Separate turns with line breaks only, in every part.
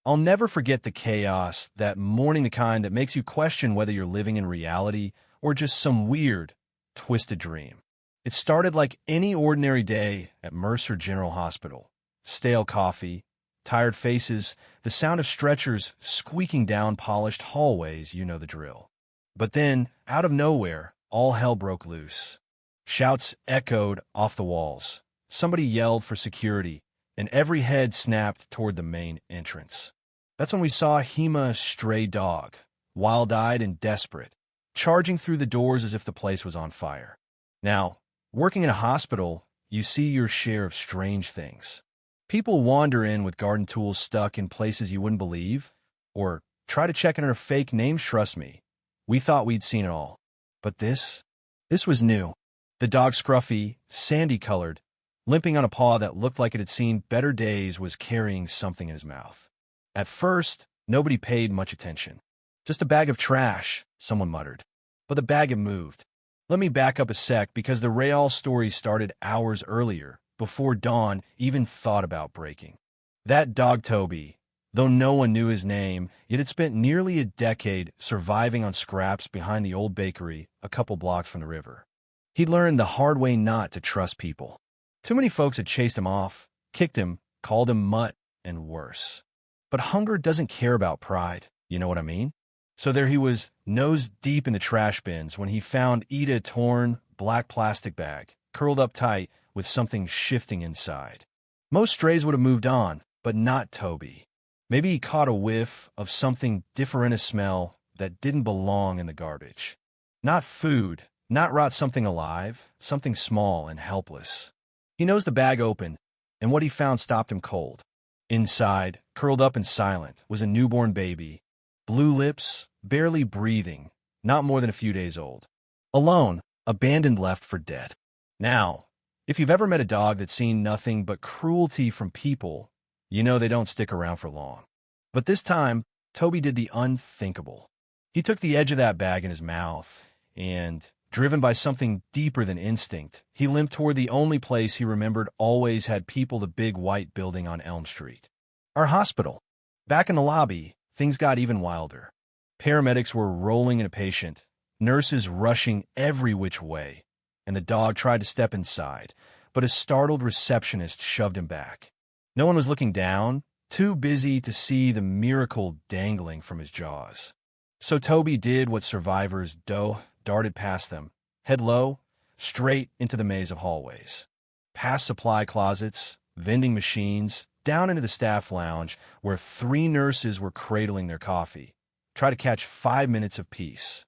I'll never forget the chaos that morning, the kind that makes you question whether you're living in reality or just some weird, twisted dream. It started like any ordinary day at Mercer General Hospital. Stale coffee, tired faces, the sound of stretchers squeaking down polished hallways, you know the drill. But then, out of nowhere, all hell broke loose. Shouts echoed off the walls. Somebody yelled for security, and every head snapped toward the main entrance. That's when we saw Hema's stray dog, wild-eyed and desperate, charging through the doors as if the place was on fire. Now, working in a hospital, you see your share of strange things. People wander in with garden tools stuck in places you wouldn't believe, or try to check in her fake names. Trust me, we thought we'd seen it all. But this was new. The dog, scruffy, sandy-colored, limping on a paw that looked like it had seen better days, was carrying something in his mouth. At first, nobody paid much attention. Just a bag of trash, someone muttered. But the bag had moved. Let me back up a sec, because the real story started hours earlier, before Dawn even thought about breaking. That dog, Toby, though no one knew his name, yet had spent nearly a decade surviving on scraps behind the old bakery a couple blocks from the river. He'd learned the hard way not to trust people. Too many folks had chased him off, kicked him, called him mutt, and worse. But hunger doesn't care about pride, you know what I mean? So there he was, nose deep in the trash bins, when he found Ida, a torn, black plastic bag, curled up tight, with something shifting inside. Most strays would have moved on, but not Toby. Maybe he caught a whiff of something different, a smell that didn't belong in the garbage. Not food, not rot, something alive, something small and helpless. He nosed the bag open, and what he found stopped him cold. Inside, curled up and silent, was a newborn baby. Blue lips, barely breathing, not more than a few days old. Alone, abandoned, left for dead. Now, if you've ever met a dog that's seen nothing but cruelty from people, you know they don't stick around for long. But this time, Toby did the unthinkable. He took the edge of that bag in his mouth, and, driven by something deeper than instinct, he limped toward the only place he remembered always had people, the big white building on Elm Street. Our hospital. Back in the lobby, things got even wilder. Paramedics were rolling in a patient, nurses rushing every which way, and the dog tried to step inside, but a startled receptionist shoved him back. No one was looking down, too busy to see the miracle dangling from his jaws. So Toby did what survivors do, darted past them, head low, straight into the maze of hallways. Past supply closets, vending machines, down into the staff lounge where 3 nurses were cradling their coffee. Try to catch 5 minutes of peace.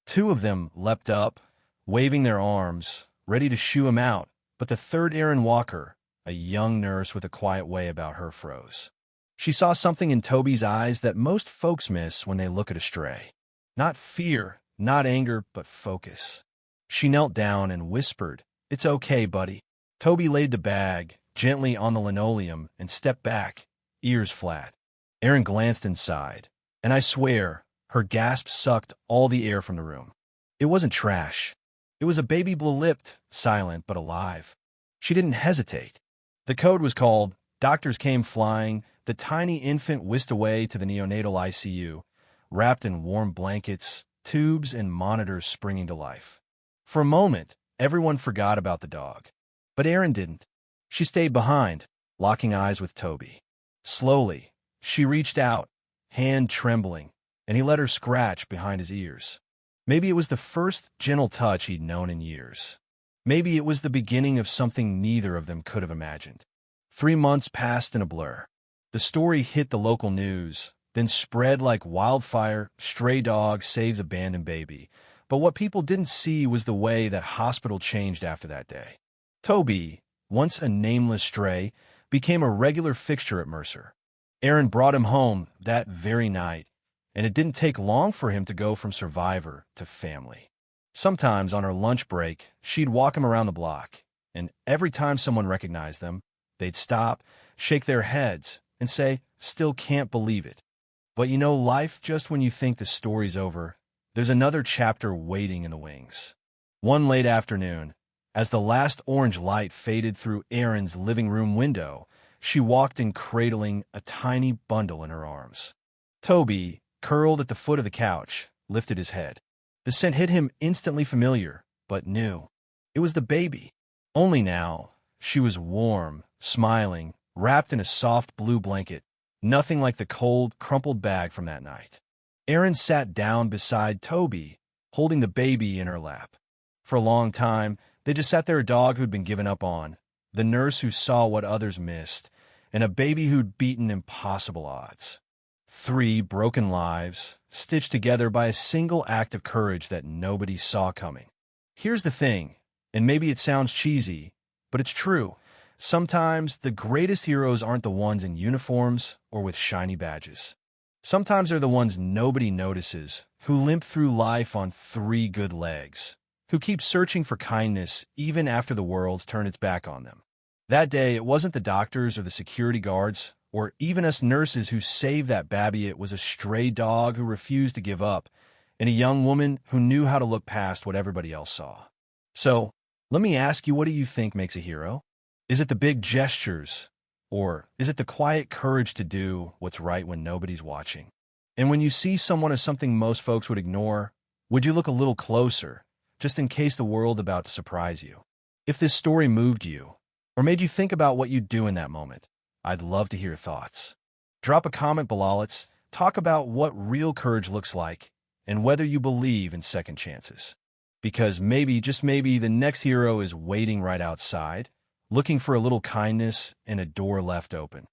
2 of them leapt up, waving their arms, ready to shoo him out, but the third, Erin Walker, a young nurse with a quiet way about her, froze. She saw something in Toby's eyes that most folks miss when they look at a stray. Not fear, not anger, but focus. She knelt down and whispered, "It's okay, buddy." Toby laid the bag gently on the linoleum and stepped back, ears flat. Erin glanced inside, and I swear, her gasp sucked all the air from the room. It wasn't trash. It was a baby, blue-lipped, silent but alive. She didn't hesitate. The code was called, doctors came flying, the tiny infant whisked away to the neonatal ICU, wrapped in warm blankets, tubes and monitors springing to life. For a moment, everyone forgot about the dog. But Erin didn't. She stayed behind, locking eyes with Toby. Slowly, she reached out, hand trembling, and he let her scratch behind his ears. Maybe it was the first gentle touch he'd known in years. Maybe it was the beginning of something neither of them could have imagined. 3 months passed in a blur. The story hit the local news, then spread like wildfire. Stray dog saves abandoned baby. But what people didn't see was the way that hospital changed after that day. Toby, once a nameless stray, became a regular fixture at Mercer. Erin brought him home that very night, and it didn't take long for him to go from survivor to family. Sometimes on her lunch break, she'd walk him around the block, and every time someone recognized them, they'd stop, shake their heads, and say, "Still can't believe it." But you know, life, just when you think the story's over, there's another chapter waiting in the wings. One late afternoon, as the last orange light faded through Erin's living room window, She walked in cradling a tiny bundle in her arms. Toby, curled at the foot of the couch, lifted his head. The scent hit him instantly familiar, but new. It was the baby. Only now, she was warm, smiling, wrapped in a soft blue blanket, nothing like the cold, crumpled bag from that night. Erin sat down beside Toby, holding the baby in her lap. For a long time, they just sat there, a dog who'd been given up on, the nurse who saw what others missed, and a baby who'd beaten impossible odds. 3 broken lives, stitched together by a single act of courage that nobody saw coming. Here's the thing, and maybe it sounds cheesy, but it's true. Sometimes the greatest heroes aren't the ones in uniforms or with shiny badges. Sometimes they're the ones nobody notices, who limp through life on 3 good legs, who keep searching for kindness even after the world's turned its back on them. That day, it wasn't the doctors or the security guards, or even us nurses who saved that babby. It was a stray dog who refused to give up, and a young woman who knew how to look past what everybody else saw. So, let me ask you, what do you think makes a hero? Is it the big gestures, or is it the quiet courage to do what's right when nobody's watching? And when you see someone as something most folks would ignore, would you look a little closer, just in case the world's about to surprise you? If this story moved you, or made you think about what you'd do in that moment, I'd love to hear your thoughts. Drop a comment below. Let's talk about what real courage looks like and whether you believe in second chances. Because maybe, just maybe, the next hero is waiting right outside, looking for a little kindness and a door left open.